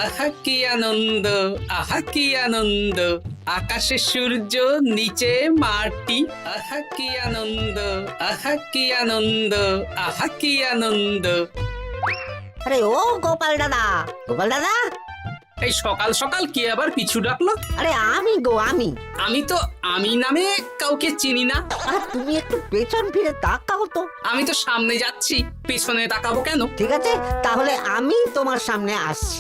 আহা কি আনন্দ, আহা কি আনন্দ, আকাশে সূর্য নিচে মাটি। আহা কি আনন্দ, আহা কি আনন্দ, আহা কি আনন্দ। আরে ও গোপাল দাদা, গোপাল দাদা, এই সকাল সকাল কে আবার পিছু ডাকলো? আরে আমি গো আমি। আমি তো আমি নামে কাউকে চিনি না। আর তুমি একটু পেছন ফিরে তাকাও তো। আমি তো সামনে যাচ্ছি, পেছনে তাকাবো কেন? ঠিক আছে, তাহলে আমি তোমার সামনে আসছি।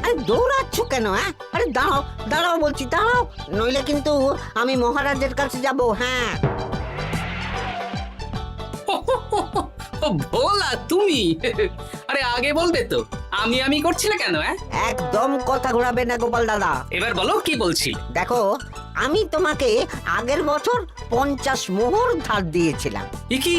আরে দৌড়াচ্ছ কেন? হ্যাঁ, আরে দাঁড়াও দাঁড়াও বলছি, দাঁড়াও, নইলে কিন্তু আমি মহারাজের কাছে যাব। হ্যাঁ, ও ভোলা তুমি? আরে আগে বলবে তো, আমি করছিলে কেন? একদম কথা ঘোরাবে না গোপাল দাদা। এবার বলো কি বলছি। দেখো, আমি তোমাকে আগের বছর 50 মোহর ধার দিয়েছিলাম। এ কি,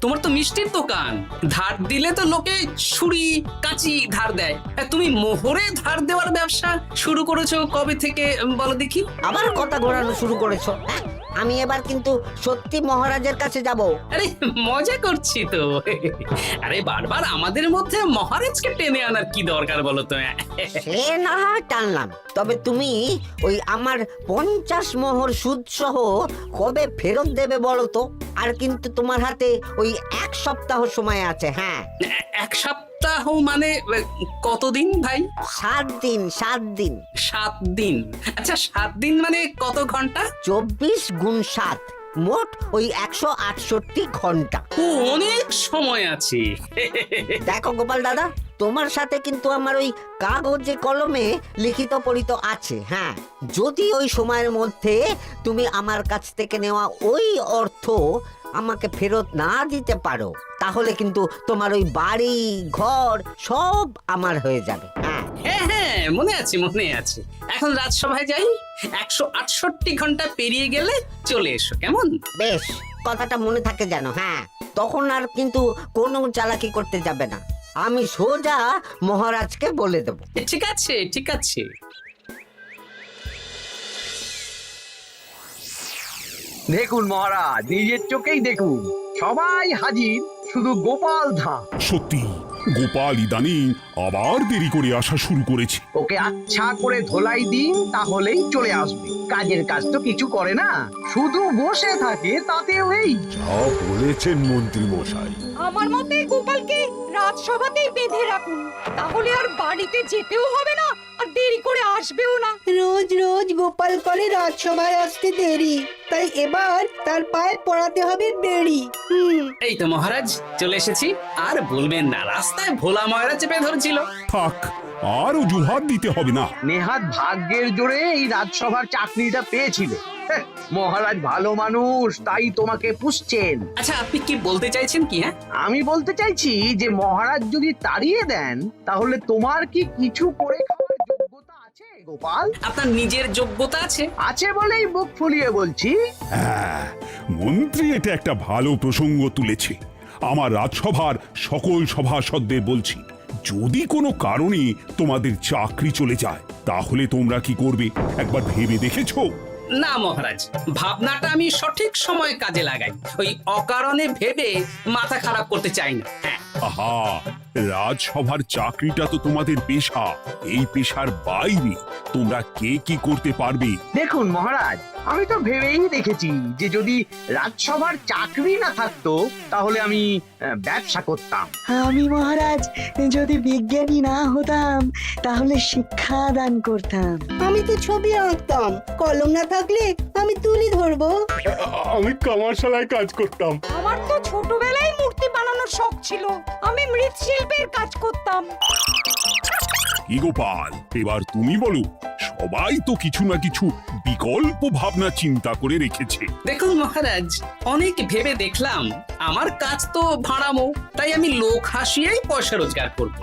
তোমার তো মিষ্টির দোকান, ধার দিলে তো লোকে ছুরি কাঁচি ধার দেয়, আর তুমি মোহরে ধার দেওয়ার ব্যবসা শুরু করেছো কবে থেকে বলো দেখি? আবার কথা ঘোরানো শুরু করেছো। হ্যাঁ, আমি এবার কিন্তু সত্যি মহারাজের কাছে যাব। আরে মজা করছি তো। আরে বারবার আমাদের মধ্যে মহারাজকে টেনে আনার কি দরকার বলো তো? সে না হয় টানলাম, তবে তুমি ওই আমার 50 মোহর সুদ সহ কবে ফেরত দেবে বলো তো? আর কিন্তু তোমার হাতে ওই 1 সপ্তাহ সময় আছে। হ্যাঁ, 1 সপ্তাহ মানে কতদিন ভাই? 7 দিন, 7 দিন। 7 দিন? আচ্ছা 7 দিন মানে কত ঘন্টা? 24 গুণ 7, মোট ওই 168 ঘন্টা। ও, অনেক সময় আছে। দেখো গোপাল দাদা, তোমার সাথে কিন্তু আমার ওই কাগজে কলমে লিখিত পড়িত আছে। হ্যাঁ, যদি ওই সময়ের মধ্যে তুমি আমার কাছ থেকে নেওয়া ওই অর্থ আমাকে ফেরত না দিতে পারো, তাহলে কিন্তু তোমার ওই বাড়ি ঘর সব আমার হয়ে যাবে। হ্যাঁ হ্যাঁ হ্যাঁ, মনে আছে মনে আছে। এখন রাজসভায় যাই, 168 ঘন্টা পেরিয়ে গেলে চলে এসো, কেমন? বেশ, কথাটা মনে থাকে যেন। হ্যাঁ, তখন আর কিন্তু কোনো চালাকি করতে যাবে না, আমি সোজা মহারাজকে বলে দেব। ঠিক আছে ঠিক আছে। দেখুন মহারাজ, নিজের চোখেই দেখুন, সবাই হাজির, শুধু গোপাল ধা। সত্যি গোপাল ইদানিং আবার দেরি করে আসা শুরু করেছে। ওকে আচ্ছা করে ধোলাই দিন, তাহলেই চলে আসবে। কাজের কাজ তো কিছু করে না, শুধু বসে থাকে, তাতেও এই। যা বলেছেন মন্ত্রী মশাই। আমার মতে গোপালকে রাজসভাতেই বেঁধে রাখুন, তাহলে আর বাড়িতে যেতেও হবে না, আর দেরি করে আসবেও না। রোজ রোজ গোপাল করে রাজসভায় আসতে দেরি, তাই এবার তার পায়ে পড়াতে হবে বেড়ি। এই তো মহারাজ চলে এসেছি। আর বলবেন না, রাস্তায় ভোলা ময়রা চেপে ধরছিল। থাক, আর অজুহাত দিতে হবে না। নেহাত ভাগ্যের জোরে এই রাজসভার চাকরিটা পেয়েছিল। মহারাজ ভালো মানুষ, তাই তোমাকে পুষছেন। আচ্ছা আপনি কি বলতে চাইছেন কি? আমি বলতে চাইছি যে মহারাজ যদি তাড়িয়ে দেন, তাহলে তোমার কি কিছু করে খাওয়ার যোগ্যতা আছে গোপাল? আপনার নিজের যোগ্যতা আছে? আছে বলেই বুক ফুলিয়ে বলছি। হ্যাঁ, মন্ত্রী এটা একটা ভালো প্রসঙ্গ তুলেছে। আমার রাজসভার সকল সভাসদদের বলছি, যদি কোনো কারণে তোমাদের চাকরি চলে যায়, তাহলে তোমরা কি করবে একবার ভেবে দেখেছো? না মহারাজ, ভাবনাটা আমি সঠিক সময় কাজে লাগাই, ওই অকারণে ভেবে মাথা খারাপ করতে চাই না। আহা, রাজসভার চাকরিটা তো তোমাদের পেশা। এই পেশার বাইরে তোমরা কে কি করতে পারবে? দেখুন মহারাজ, আমি তো ভেবেই দেখেছি যে যদি রাজসভার চাকরি না থাকতো, তাহলে আমি ব্যবসা করতাম। আমি মহারাজ যদি বিজ্ঞানী না হতাম, তাহলে শিক্ষা দান করতাম। আমি তো ছবি আঁকতাম, কলম না থাকলে আমি তুলি ধরবো। আমি কামারশালায় কাজ করতাম। আমার তো ছোটবেলায় মূর্তি বানানোর শখ ছিল, আমি মৃৎশিল্পের কাজ করতাম। কি গোপাল, এবার তুমি বলো। সবাই তো কিছু না কিছু বিকল্প ভাবনা চিন্তা করে রেখেছে। দেখুন মহারাজ, অনেক ভেবে দেখলাম আমার কাজ তো ভাড়ামো, তাই আমি লোক হাসিয়েই পয়সা রোজগার করব।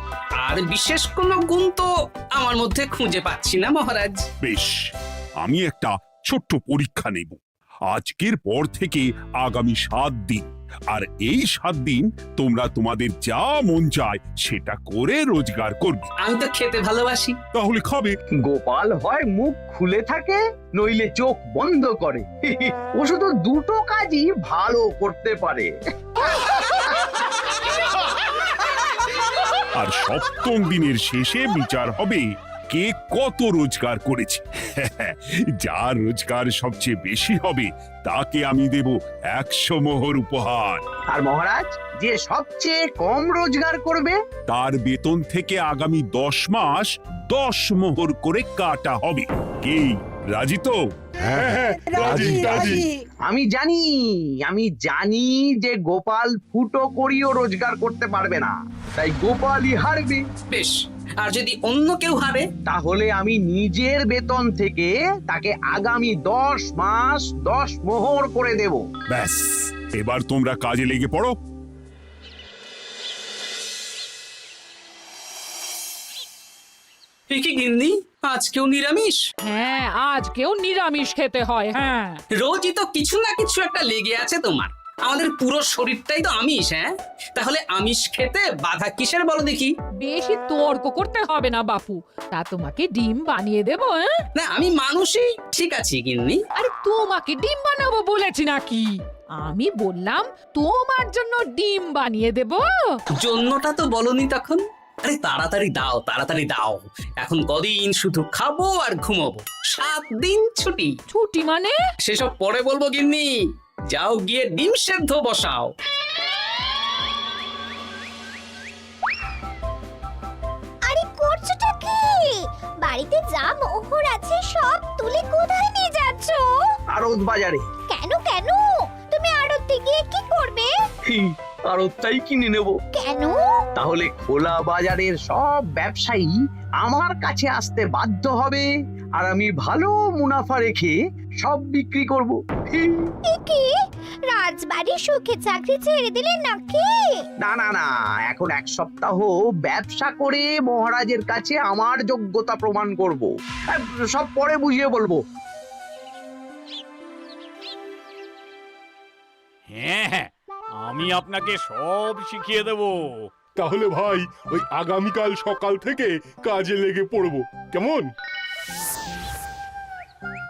আর বিশেষ কোনো গুণ তো আমার মধ্যে খুঁজে পাচ্ছি না মহারাজ। বেশ, আমি একটা ছোট্ট পরীক্ষা নেব। আজকের পর থেকে আগামী 7 দিন, আর এই 7 দিন তোমরা তোমাদের যা মন চায় সেটা করে রোজগার করবে। আমি তো খেতে ভালোবাসি। তাহলে খাবে। গোপাল হয় মুখ খুলে থাকে, নইলে চোখ বন্ধ করে। ও শুধু দুটো কাজই ভালো করতে পারে। আর সপ্তম দিনের শেষে বিচার হবে কে কত রোজগার করেছে। যার রোজগার সবচেয়ে বেশি হবে তাকে আমি দেব 100 মোহর উপহার। আর মহারাজ, যে সবচেয়ে কম রোজগার করবে তার বেতন থেকে আগামী 10 মাস 10 মোহর করে কাটা হবে। কি রাজি তো? হ্যাঁ, রাজি রাজি। আমি জানি যে গোপাল ফুটো করিও রোজগার করতে পারবে না, তাই গোপালই হারবে। বেশ, আর যদি অন্য কেউ হারে? তাহলে আমি নিজের বেতন থেকে তাকে আগামী 10 মাস 10 মোহর করে দেব। ব্যাস, এবার তোমরা কাজে লেগে পড়ো। এ কি গিন্নি, আজকেও নিরামিষ? হ্যাঁ, আজকেও নিরামিষ খেতে হয়। হ্যাঁ, রোজই তো কিছু না কিছু একটা লেগে আছে তোমার। আমাদের পুরো শরীরটাই তো আমিষ। হ্যাঁ, তাহলে আমিষ খেতে বাধা কিসের বলো দেখি? বেশি তর্ক করতে হবে না বাপু, তা তোমাকে ডিম বানিয়ে দেবো। হ্যাঁ, না, আমি মানুষই ঠিক আছি গিন্নি। আরে তোমাকে ডিম বানাবো বলেছি নাকি? আমি বললাম তোমার জন্য ডিম বানিয়ে দেবো। জন্যটা তো বলনি তখন। আরে তাড়াতাড়ি দাও, তাড়াতাড়ি দাও। এখন কদিন শুধু খাবো আর ঘুমাবো, 7 দিন ছুটি। ছুটি মানে? সেসব পরে বলবো গিন্নি। যাও গিয়ে ডিম সেদ্ধ বসাও। আরে করছোটা কি? বাড়িতে যা মোহর আছে সব তুলে কোথায় নিয়ে যাচ্ছ? আড়ত বাজারে। কেন কেন? তুমি আড়তে গিয়ে কি করবে? আড়তটাই কিনে নেব। কেন? তাহলে খোলা বাজারের সব ব্যবসায়ী আমার কাছে আসতে বাধ্য হবে, আর আমি ভালো মুনাফা রেখে সব বিক্রি করব। কি রাজবাড়ি সুখে চাকরি ছেড়ে দিলে নাকি? না না না, এখন 1 সপ্তাহ ব্যবসা করে মহারাজের কাছে আমার যোগ্যতা প্রমাণ করব। সব পরে বুঝিয়ে বলবো। হ্যাঁ, আমি আপনাকে সব শিখিয়ে দেব। তাহলে ভাই ওই আগামীকাল সকাল থেকে কাজে লেগে পড়বো, কেমন?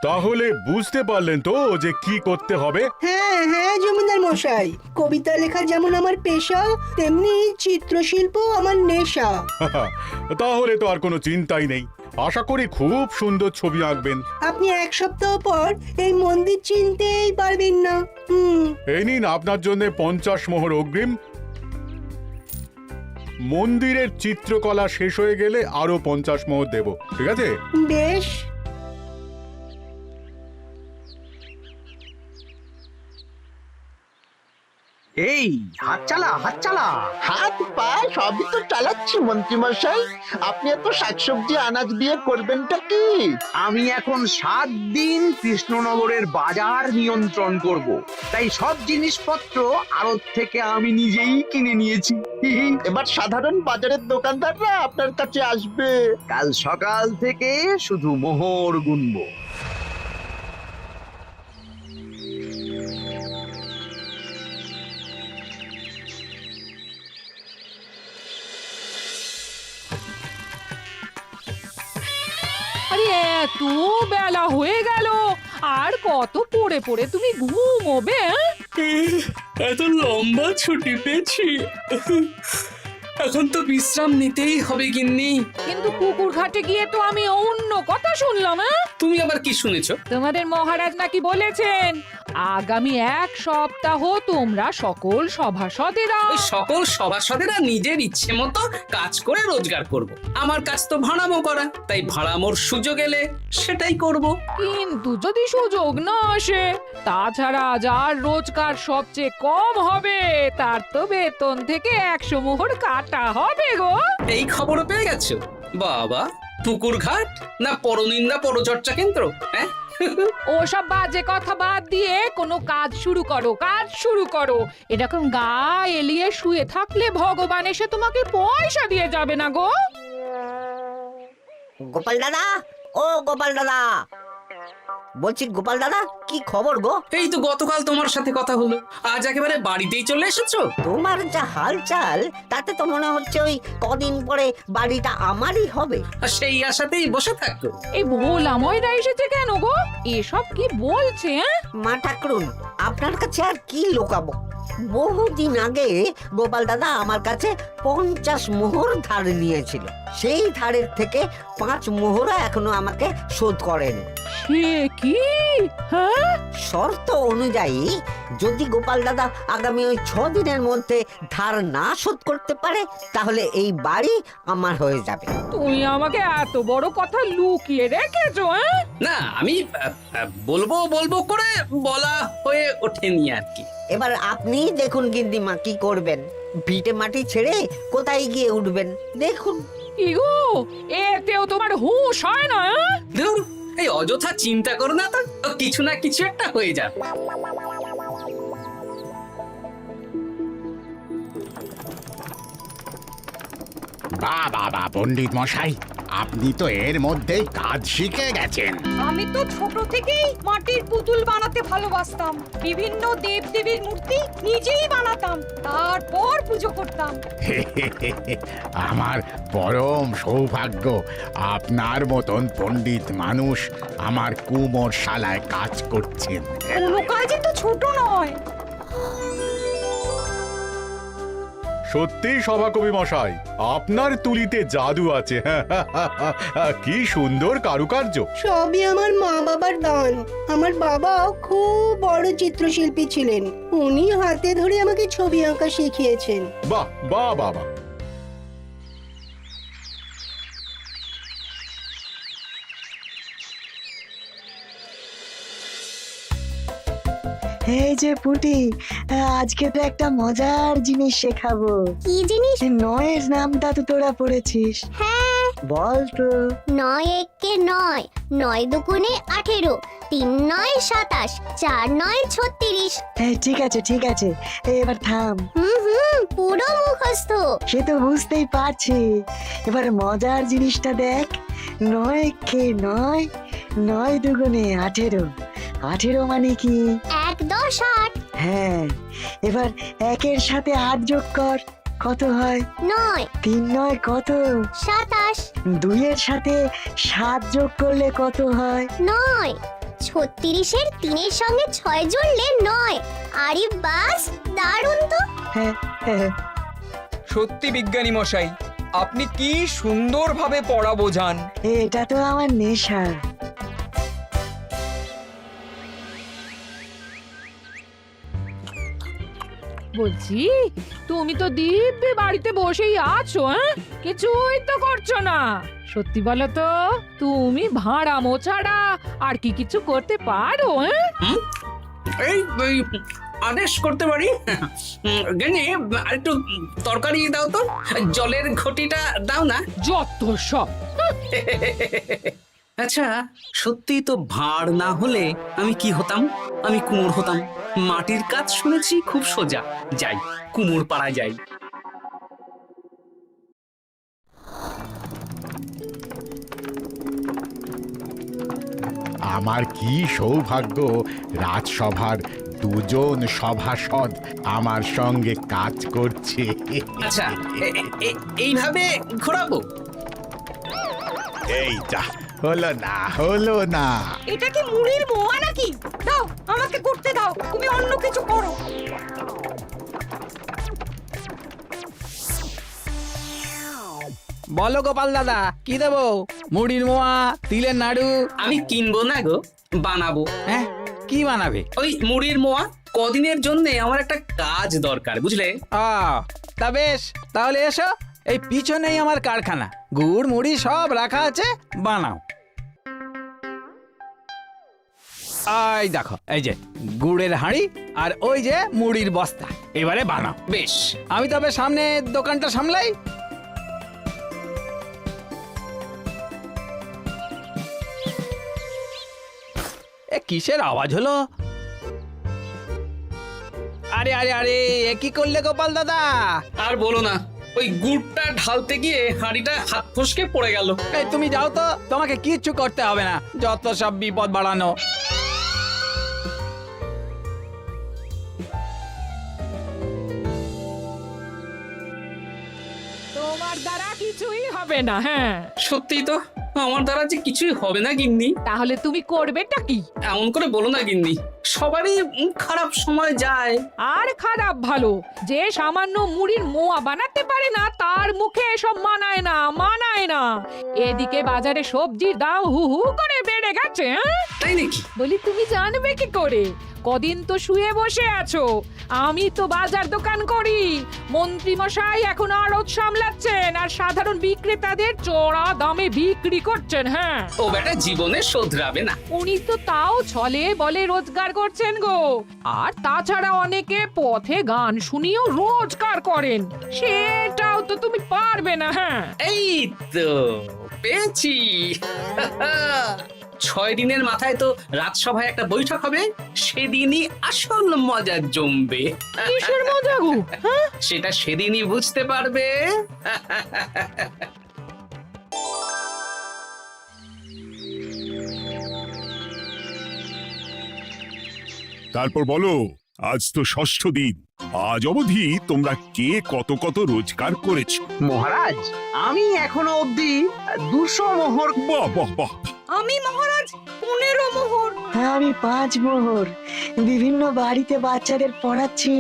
তাহলে বুঝতে পারলেন তো যে কি করতে হবে? হ্যাঁ হ্যাঁ জমিদার মশাই, কবিতা লেখা যেমন আমার পেশা, তেমনি চিত্রশিল্প আমার নেশা। তাহলে তো আর কোনো চিন্তাই নেই। আশা করি খুব সুন্দর ছবি আঁকবেন। আপনি 1 সপ্তাহ পর এই মন্দির চিনতেই পারবেন না। এই নিন আপনার জন্য 50 মোহর অগ্রিম। মন্দিরের চিত্রকলা শেষ হয়ে গেলে আরো 50 মোহর দেব, ঠিক আছে? বেশ। এই হাত চালা, হাত চালা। হাত পা সবই তো চালাচ্ছি মন্ত্রী মশাই। আপনি এত শাকসবজি আনাজ দিয়ে করবেনটা কি? আমি এখন 7 দিন কৃষ্ণনগরের বাজার নিয়ন্ত্রণ করব, তাই সব জিনিসপত্র আড়ত থেকে আমি নিজেই কিনে নিয়েছি। এবার সাধারণ বাজারের দোকানদাররা আপনার কাছে আসবে। কাল সকাল থেকে শুধু মোহর গুনবো। আরে এত বেলা হয়ে গেল, আর কত পড়ে পড়ে তুমি ঘুমোবে? এত লম্বা ছুটি পেয়েছি, এখন তো বিশ্রাম নিতেই হবে গিন্নি। কিন্তু পুকুর ঘাটে গিয়ে তো আমি অন্য কথা শুনলাম। তুমি আবার কি শুনেছো? তোমাদের মহারাজ নাকি বলেছেন আগামী 1 সপ্তাহ তোমরা সকল সভাসদেরা ওই সকল সভাসদেরা নিজের ইচ্ছে মতো কাজ করে রোজগার করব। আমার কাজ তো ভাড়ামো করা, তাই ভাড়ামোর সুযোগ এলে সেটাই করব। কিন্তু যদি সুযোগ না আসে, তাছাড়া যার রোজগার সবচেয়ে কম হবে তার তো বেতন থেকে 100 মোহর কাটা হবে গো। এই খবরও পেয়ে গেছো? বাবা, পুকুর ঘাট না পরনিন্দা পরচর্চা কেন্দ্র? হ্যাঁ, ওসব বাজে কথা বাদ দিয়ে কোনো কাজ শুরু করো, কাজ শুরু করো। এরকম গা এলিয়ে শুয়ে থাকলে ভগবান এসে তোমাকে পয়সা দিয়ে যাবে না গো। গোপাল দাদা, ও গোপাল দাদা, বলছি গোপাল দাদা, কি খবর গো? এই তো গতকাল তোমার সাথে কথা হলো, আজ একেবারে বাড়িতেই চলে এসেছো। তোমার যা হালচাল তাতে তো মনে হচ্ছে ওই কদিন পরে বাড়িটা আমারই হবে। আর সেই আশাতেই বসে থাকো। এই ভোলাময়রা এসেছে কেন গো? এসব কি বলছে? মা ঠাকুরুন, আপনার কাছে আর কি লুকাবো? বহুদিন আগে গোপাল দাদা আমার কাছে 50 মোহর ধার নিয়েছিল। সেই ধারের থেকে 5 মোহরা এখনো আমাকে শোধ করেনি। সে কি? হ্যাঁ, শর্ত অনুযায়ী যদি গোপাল দাদা আগামী ওই 6 দিনের মধ্যে ধার না শোধ করতে পারে তাহলে এই বাড়ি আমার হয়ে যাবে। তুমি আমাকে এত বড় কথা লুকিয়ে রেখেছো? হ্যাঁ, না আমি বলবো বলবো করে বলা হয়ে ওঠেনি আর কি। এবার আপনি দেখুন গিন্নিমা কি করবেন। ভিটে মাটি ছেড়ে কোথায় গিয়ে উঠবেন দেখুন। কি গো, এতেও তোমার হুঁশ হয় না? হ্যাঁ? ধুর, এই অযথা চিন্তা করো না তো, কিছু না কিছু একটা হয়ে যাবে। বাবা পণ্ডিত মশাই, আপনি তো এর মধ্যেই কাজ শিখে গেছেন। আমি তো ছোট থেকেই মাটির পুতুল বানাতে ভালোবাসতাম। বিভিন্ন দেবদেবীর মূর্তি নিজেই বানাতাম, তারপর পুজো করতাম। আমার পরম সৌভাগ্য আপনার মতন পণ্ডিত মানুষ আমার কুমোর শালায় কাজ করছেন। কোনো কাজই তো ছোট নয়। সত্যি সভাকবি মশাই, আপনার তুলিতে জাদু আছে। কি সুন্দর কারুকার্য। সবই আমার মা বাবার দান। আমার বাবা খুব বড় চিত্রশিল্পী ছিলেন, উনি হাতে ধরে আমাকে ছবি আঁকা শিখিয়েছেন। বাহ বাহ বাবা। এই যে পুটি, আজকে তো একটা মজার জিনিস শেখাবো। কি জিনিস? নয়ের নামটা তো তোরা পড়েছিস, হ্যাঁ, বল তো। 9 একে 9, 9 দুগুণে 18, 3 9 27, 4 9 36। ঠিক আছে ঠিক আছে, এবার থাম। পুরো মুখস্থ। সে তো বুঝতেই পারছি। এবার মজার জিনিসটা দেখ। 9 কে 9, 9 দুগুণে 18, 18 মানে কি? 1 10 8। হ্যাঁ, এবার 1-এর সাথে 8 যোগ কর, কত হয়? 9 3 9 কত? 27। 2-এর সাথে 7 যোগ করলে কত হয়? 9 36-এর 3-এর সঙ্গে 6 জুড়লে 9। আরে বাস, দারুণ তো। হ্যাঁ হ্যাঁ। সত্যি বিজ্ঞানী মশাই, আপনি কি সুন্দরভাবে পড়া বোঝান। এটা তো আমার নেশা। বলছি, তুমি তো দিব্যি বাড়িতে বসেই আছো। হ্যাঁ, কিছুই তো করছো না। সত্যি বলো তো, তুমি ভাড়া মোছাড়া আর কি কিছু করতে পারো? হ্যাঁ, এই আদেশ করতে পারি। গেনি আরেকটু তরকারি দাও তো, জলের ঘটিটা দাও না। যত সব। আচ্ছা, সত্যি তো ভাঁড় না হলে আমি কি হতাম? আমি কুমোর হতাম। মাটির কাজ শুনেছি খুব সোজা। যাই, কুমোর পাড়া যাই। আমার কি সৌভাগ্য, রাজসভার দুজন সভাসদ আমার সঙ্গে কাজ করছে। আচ্ছা, এইভাবে ঘোরাবো? এই যা, হলো না। এটা কি মুড়ির মোয়া নাকি? দাও, আমাকে করতে দাও, তুমি অন্য কিছু করো। বলো গোপাল দাদা, কি দেবো? মুড়ির মোয়া, তিলের নাড়ু? আমি কিনবো না গো, বানাবো। হ্যাঁ, কি বানাবে? ওই মুড়ির মোয়া। কদিনের জন্য আমার একটা কাজ দরকার, বুঝলে? তা বেশ, তাহলে এসো, এই পিছনেই আমার কারখানা, গুড় মুড়ি সব রাখা আছে, বানাও। এই দেখো, এই যে গুড়ের হাঁড়ি আর ওই যে মুড়ির বস্তা, এবারে বানাও। বেশ, আমি তবে সামনে দোকানটা সামলাই। কিসের আওয়াজ হলো? আরে আরে আরে, এ কি করলে গোপাল দাদা? আর বলো না, ওই গুড়টা ঢালতে গিয়ে হাঁড়িটা হাত ফসকে পড়ে গেল। এই তুমি যাও তো, তোমাকে কিচ্ছু করতে হবে না, যত সব বিপদ বাড়ানো। তোমার দ্বারা কিছুই হবে না। হ্যাঁ, সত্যি তো, আমার দ্বারা যে কিছুই হবে না গিন্নি। তাহলে তুমি করবেটা কি? এমন করে বলো না গিন্নি, সবারই খারাপ সময় যায়। আর খারাপ ভালো, যে সামান্য মুড়ির মোয়া বানাতে পারে না তার মুখে এসব মানায় না, মানায় না। এদিকে বাজারে সবজির দাম হু হু করে বেড়ে গেছে। তাই নাকি? বলি তুমি জানবে কি করে? কদিন তো শুয়ে বসে আছো, আমি তো বাজার দোকান করি। মন্ত্রী মশাই এখন আড়ত সামলাচ্ছেন আর সাধারণ বিক্রেতাদের চড়া দামে বিক্রি করছেন। হ্যাঁ, ও বেটা জীবনে শোধরাবে না। উনি তো তাও ছলে বলে রোজগার করছেন গো। আর তাছাড়া অনেকে পথে গান শুনিয়েও রোজগার করেন, সেটাও তো তুমি পারবে না। হ্যাঁ, এই তো পেয়েছি। 6 দিনের মাথায় তো রাজসভায় একটা বৈঠক হবে, সেদিনই আসল মজা জমবে। কিসের মজা গো? হ্যাঁ, সেটা সেদিনই বুঝতে পারবে। তারপর বলো, আজ তো ষষ্ঠ দিন, আজ অবধি তোমরা কে কত কত রোজগার করেছো? মহারাজ, আমি এখনো অবধি 200 মোহর। বাহ বাহ বাহ! আমি মহারাজ 15 মোহর। হ্যাঁ, আমি 5 মোহর। বিভিন্ন বাড়িতে বাচ্চাদের পড়াচ্ছি,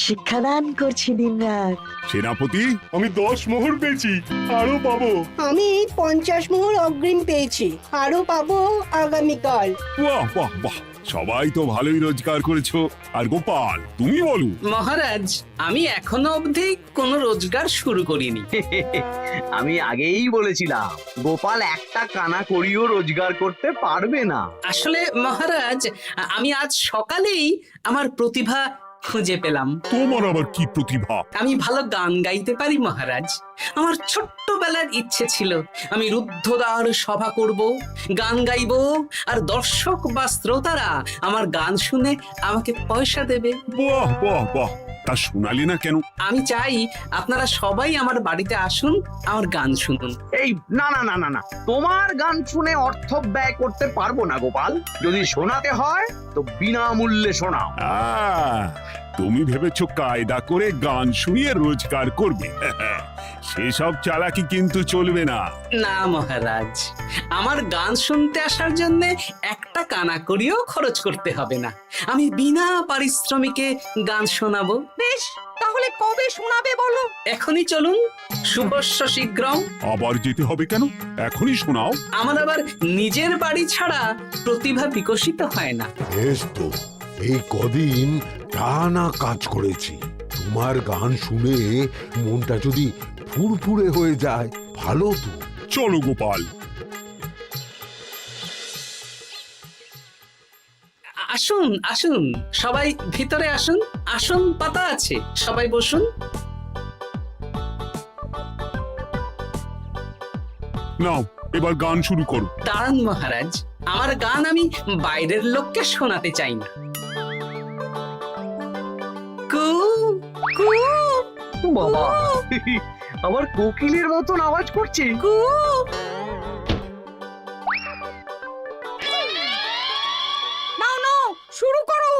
শিক্ষাদান করছি দিনরাত। সেনাপতি, আমি 10 মোহর পেয়েছি, আরো পাবো। আমি 50 মোহর অগ্রিম পেয়েছি, আরো পাবো আগামীকাল। বাহ বাহ বাহ! সবাই তো ভালোই রোজগার করেছো। আর গোপাল, তুমি বলো। মহারাজ, আমি এখনো অবধি কোনো রোজগার শুরু করিনি। আমি আগেই বলেছিলাম গোপাল একটা কানা করিও রোজগার করতে পারবে না। আসলে মহারাজ, আমি আজ সকালেই আমার প্রতিভা খুঁজে পেলাম। তোমার আবার কি প্রতিভা? আমি ভালো গান গাইতে পারি মহারাজ। আমার ছোট্টবেলার ইচ্ছে ছিল আমি রুদ্ধদ্বার সভা করব, গান গাইবো, আর দর্শক বা শ্রোতারা আমার গান শুনে আমাকে পয়সা দেবে। বাহ বাহ বাহ! তা শোনালে না কেন? আমি চাই আপনারা সবাই আমার বাড়িতে আসুন, আমার গান শুনুন। এই না না না না না, তোমার গান শুনে অর্থ ব্যয় করতে পারবো না গোপাল। যদি শোনাতে হয় তো বিনামূল্যে শোনাও। তুমি ভেবেছো কায়দা করে গান শুনিয়ে রোজগার করবে? সেসব চালাকি কিন্তু চলবে না। না মহারাজ, আমার গান শুনতে আসার জন্য একটা কানা করিও খরচ করতে হবে না। আমি বিনা পারিশ্রমিকে গান শোনাবো। বেশ, তাহলে কবে শোনাবে বলো? এখনই চলুন, শুভস্য শীঘ্রম। আবার যেতে হবে কেন? এখনই শোনাও। আমার আবার নিজের বাড়ি ছাড়া প্রতিভা বিকশিত হয় না। বেশ তো, এই কদিন টানা কাজ করেছি, তোমার গান শুনে মনটা যদি ফুরফুরে হয়ে যায় ভালো তো। চলো গোপাল। আসুন আসুন, সবাই ভিতরে আসুন, আসন পাতা আছে, সবাই বসুন। নাও, এবার গান শুরু করো। দাঁড়ান মহারাজ, আমার গান আমি বাইরের লোককে শোনাতে চাই না। কু কু বাবা, আবার কোকিলের মতন আওয়াজ করছে। কু। নাও নাও, শুরু করো।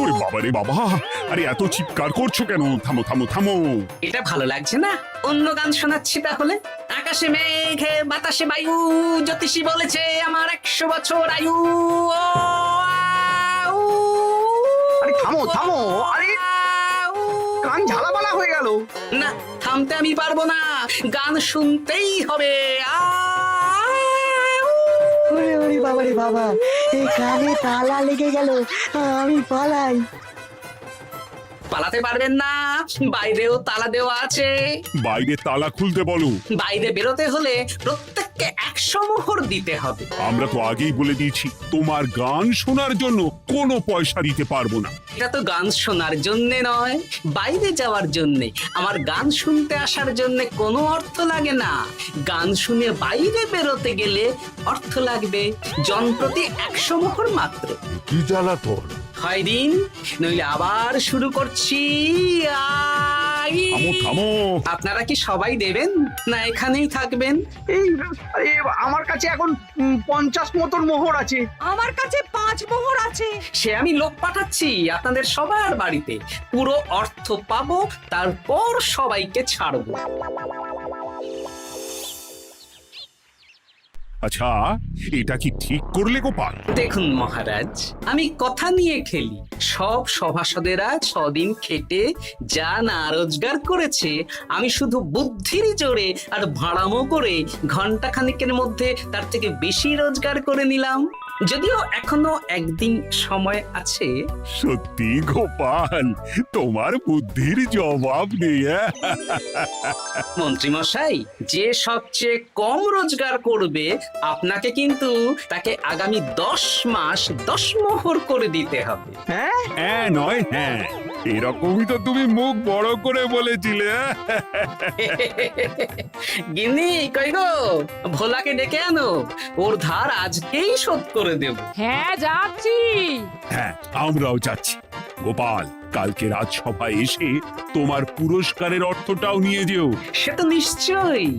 ওরে বাবা রে বাবা! আরে এত চিৎকার করছো কেন? থামো থামো থামো! এটা ভালো লাগছে না, অন্য গান শোনাচ্ছি তাহলে। আকাশে মেঘে বাতাসে বায়ু, জ্যোতিষী বলেছে আমার 100 বছর আয়ু। আরে থামো থামো, আরে কান ঝালাপালা হয়ে গেল। না, থামতে আমি পারবো না, গান শুনতেই হবে। ওরে ওরে বাবা রে বাবা, এই কানে তালা লেগে গেল, আমি পালাই। পালাতে পারবেন না, বাইরেও তালা দেওয়া আছে। বাইরে তালা খুলতে বলো। বাইরে বেরোতে হলে প্রত্যেককে 100 মোহর দিতে হবে। আমরা তো আগেই বলে দিয়েছি, তোমার গান শোনার জন্য কোনো পয়সা দিতে পারবো না। এটা তো গান শোনার জন্যে নয়, বাইরে যাওয়ার জন্যে। আমার গান শুনতে আসার জন্যে কোনো অর্থ লাগে না। গান শুনে বাইরে বেরোতে গেলে অর্থ লাগবে, জনপ্রতি 100 মোহর মাত্র। কি জ্বালাতন! হয় দিন, নইলে আবার শুরু করছি। মশাই থামো থামো। আপনারা কি সবাই দেবেন না এখানেই থাকবেন? এই আরে, আমার কাছে এখন 50 মতন মোহর আছে। আমার কাছে 5 মোহর আছে। সে আমি লোক পাঠাচ্ছি আপনাদের সবার বাড়িতে, পুরো অর্থ পাবো, তারপর সবাইকে ছাড়বো। আচ্ছা, এটা কি ঠিক করলে গোপাল? দেখুন মহারাজ, আমি কথা নিয়ে খেলি। সব সভাসদেরা 6 দিন খেটে যা না রোজগার করেছে, আমি শুধু বুদ্ধির জোরে আর ভাড়ামো করে ঘন্টা খানিকের মধ্যে তার থেকে বেশি রোজগার করে নিলাম। যদিও এখনো একদিন সময় আছে। সত্যি গোপাল, তোমার বুদ্ধির জবাব নেই। মন্ত্রী মশাই, যে সবচেয়ে কম রোজগার করবে আপনাকে কিন্তু তাকে আগামী 10 মাস 10 মোহর করে দিতে হবে। হ্যাঁ নয় হ্যাঁ, এরকমই তো তুমি মুখ বড় করে বলেছিলে। গিন্নি কই গো, ভোলাকে ডেকে আনো, ওর ধার আজকেই শোধ করে দেব। হ্যাঁ যাচ্ছি। হ্যাঁ, আমরাও যাচ্ছি। গোপাল, কালকে রাজসভায় এসে তোমার পুরস্কারের অর্থটাও নিয়ে যেও। সে তো নিশ্চয়ই।